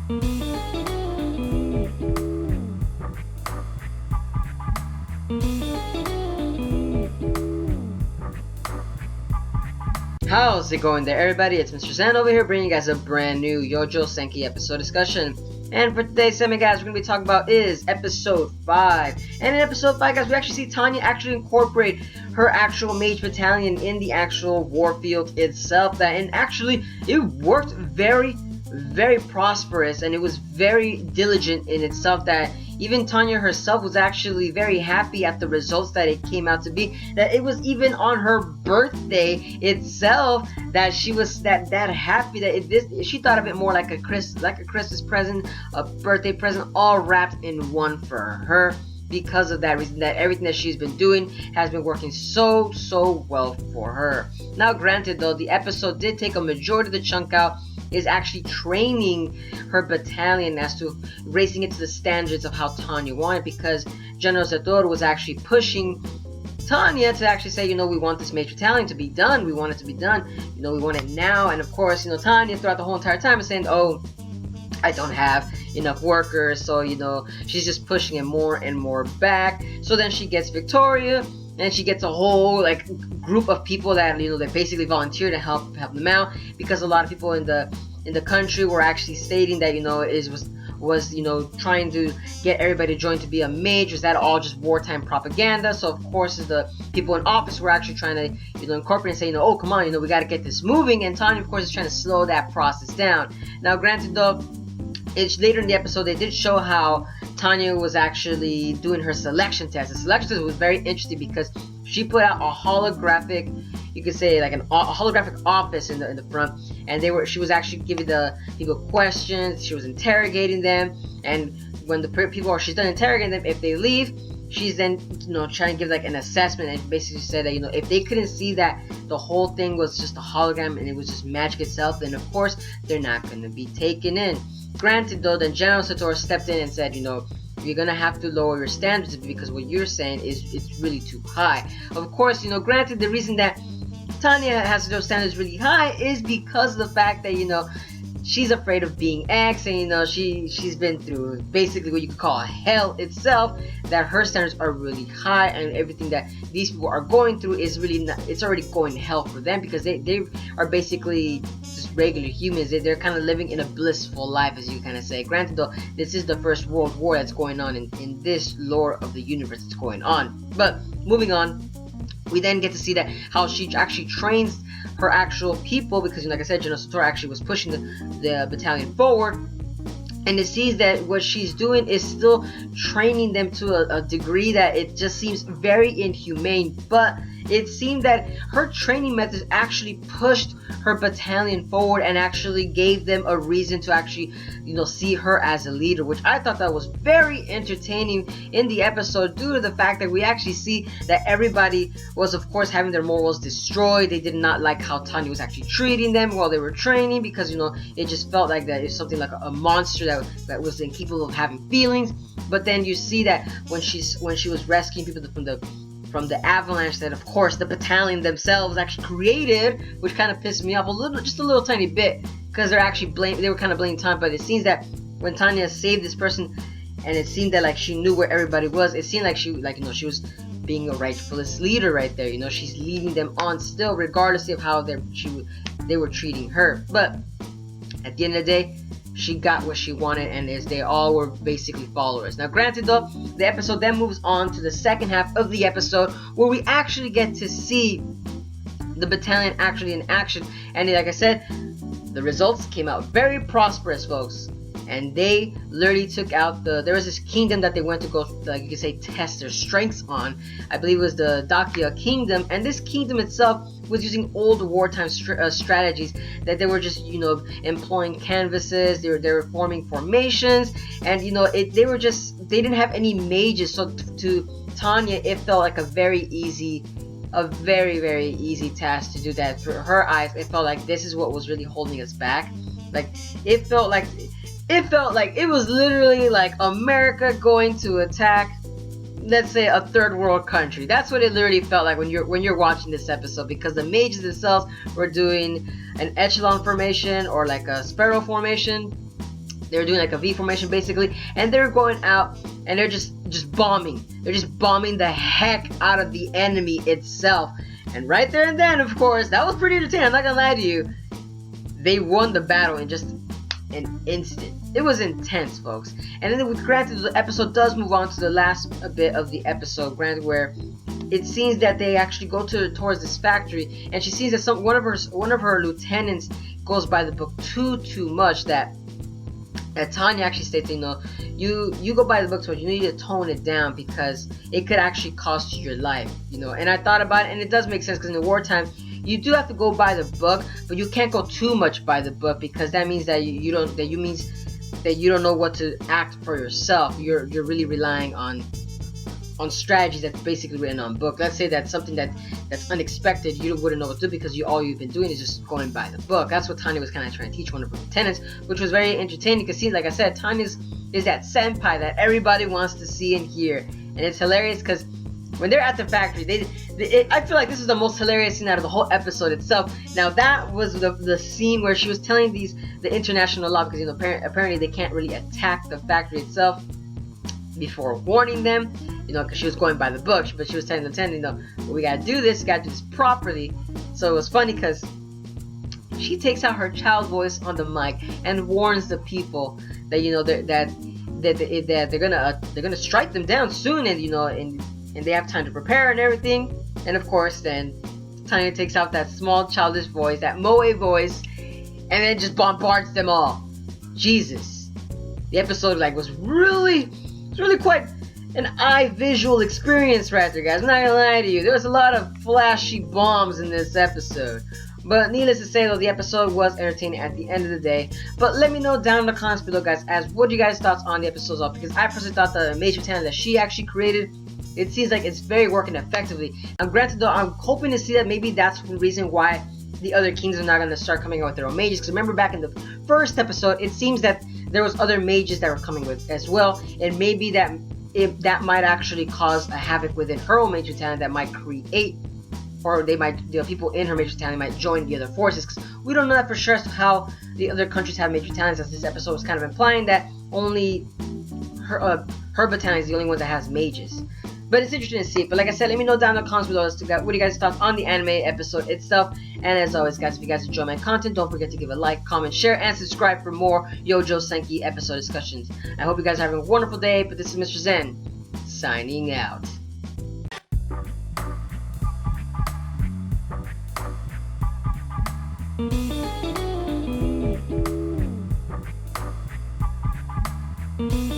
How's it going there, everybody? It's Mr. Zan over here bringing you guys a brand new Youjo Senki episode discussion. And for today's segment, guys, we're going to be talking about is episode 5. And in episode 5, guys, we actually see Tanya actually incorporate her actual mage battalion in the actual warfield itself. And actually, it worked very prosperous, and it was very diligent in itself, that even Tanya herself was actually very happy at the results that it came out to be. That it was even on her birthday itself that she was that happy that she thought of it more like a Christmas present, a birthday present, all wrapped in one for her. Because of that reason, that everything that she's been doing has been working so well for her. Now, granted though, the episode did take a majority of the chunk out is actually training her battalion as to racing it to the standards of how Tanya wanted, because General Satoru was actually pushing Tanya to actually say, we want this mage battalion to be done, we want it to be done, we want it now. And of course, Tanya throughout the whole entire time is saying, oh, I don't have enough workers, so she's just pushing it more and more back. So then she gets Victoria, and she gets a whole group of people that they basically volunteer to help them out, because a lot of people in the country were actually stating that was trying to get everybody to join to be a mage. Was that all just wartime propaganda? So of course the people in office were actually trying to incorporate and say, oh, come on, we got to get this moving. And Tanya of course is trying to slow that process down. Now granted though, it's later in the episode they did show how Tanya was actually doing her selection test. The selection test was very interesting because she put out a holographic, you could say a holographic office in the front, and she was actually giving the people questions. She was interrogating them, and when the people she's done interrogating them, if they leave, she's then trying to give an assessment, and basically said that if they couldn't see that the whole thing was just a hologram and it was just magic itself, then of course they're not going to be taken in. Granted though, then General Satoru stepped in and said, you're gonna have to lower your standards because what you're saying is it's really too high. Of course, granted, the reason that Tanya has those standards really high is because of the fact that she's afraid of being X, and she's been through basically what you could call hell itself, that her standards are really high, and everything that these people are going through is really not, it's already going to hell for them, because they are basically just regular humans. They're kind of living in a blissful life, as you kind of say. Granted though, this is the first world war that's going on in this lore of the universe that's going on. But moving on, we then get to see that how she actually trains her actual people, because like I said, General Satoru actually was pushing the battalion forward, and it seems that what she's doing is still training them to a degree that it just seems very inhumane. But it seemed that her training methods actually pushed her battalion forward and actually gave them a reason to actually see her as a leader, which I thought that was very entertaining in the episode, due to the fact that we actually see that everybody was of course having their morals destroyed. They did not like how Tanya was actually treating them while they were training, because it just felt like that it was something like a monster that was incapable of having feelings. But then you see that when she was rescuing people from the avalanche that of course the battalion themselves actually created, which kind of pissed me off just a little tiny bit, because they were kind of blaming Tanya. But it seems that when Tanya saved this person, and it seemed that she knew where everybody was, it seemed like she was being a rightfulest leader right there. She's leading them on still, regardless of how they were treating her. But at the end of the day, she got what she wanted, and they all were basically followers. Now granted though, the episode then moves on to the second half of the episode, where we actually get to see the battalion actually in action. And like I said, the results came out very prosperous, folks, and they literally took out there was this kingdom that they went to go, you could say, test their strengths on. I believe it was the Dakia kingdom, and this kingdom itself was using old wartime strategies, that they were just employing canvases. They were forming formations, and they didn't have any mages. So to Tanya, it felt like a very very easy task to do that. For her eyes, it felt like this is what was really holding us back. It felt like it was literally like America going to attack, let's say, a third world country. That's what it literally felt like when you're watching this episode, because the mages themselves were doing an echelon formation or like a spiral formation, They were doing like a V formation basically, and they're going out and they're just bombing. They're just bombing the heck out of the enemy itself. And right there and then, of course, that was pretty entertaining. I'm not gonna lie to you. They won the battle in just an instant. It was intense, folks. And then, granted, the episode does move on to the last bit of the episode, granted, where it seems that they actually go towards this factory, and she sees that one of her lieutenants goes by the book too much. That Tanya actually states, you go by the book too much. You need to tone it down because it could actually cost you your life, And I thought about it, and it does make sense because in the wartime, you do have to go by the book, but you can't go too much by the book because that means that you don't know what to act for yourself. You're really relying on strategies that's basically written on book. Let's say that's something that's unexpected. You wouldn't know what to do because all you've been doing is just going by the book. That's what Tanya was kind of trying to teach one of her lieutenants, which was very entertaining because, see, like I said, Tanya is that senpai that everybody wants to see and hear, and it's hilarious because when they're at the factory, I feel like this is the most hilarious scene out of the whole episode itself. Now that was the scene where she was telling the international law because apparently they can't really attack the factory itself before warning them, because she was going by the book, but she was telling them, we gotta do this properly. So it was funny because she takes out her child voice on the mic and warns the people that that they're gonna strike them down soon, and they have time to prepare and everything. And of course, then Tanya takes out that small childish voice, that moe voice, and then just bombards them all. Jesus, the episode was really quite an eye visual experience right there, guys. I'm not gonna lie to you. There was a lot of flashy bombs in this episode. But needless to say, though, the episode was entertaining at the end of the day. But let me know down in the comments below, guys, as what you guys' thoughts on the episodes are. Because I personally thought the major talent that she actually created, it seems like it's very working effectively. And granted, though, I'm hoping to see that maybe that's the reason why the other kings are not going to start coming out with their own mages. Because remember back in the first episode, it seems that there was other mages that were coming with as well. And maybe that might actually cause a havoc within her own major talent that might create, or they might, people in her major talent might join the other forces, because we don't know that for sure as to how the other countries have major talents, as this episode was kind of implying that only her battalion is the only one that has mages. But it's interesting to see. But like I said, let me know down in the comments below as to what you guys thought on the anime episode itself. And as always, guys, if you guys enjoy my content, don't forget to give a like, comment, share, and subscribe for more Youjo Senki episode discussions. I hope you guys are having a wonderful day. But this is Mr. Zen, signing out. Mm-hmm.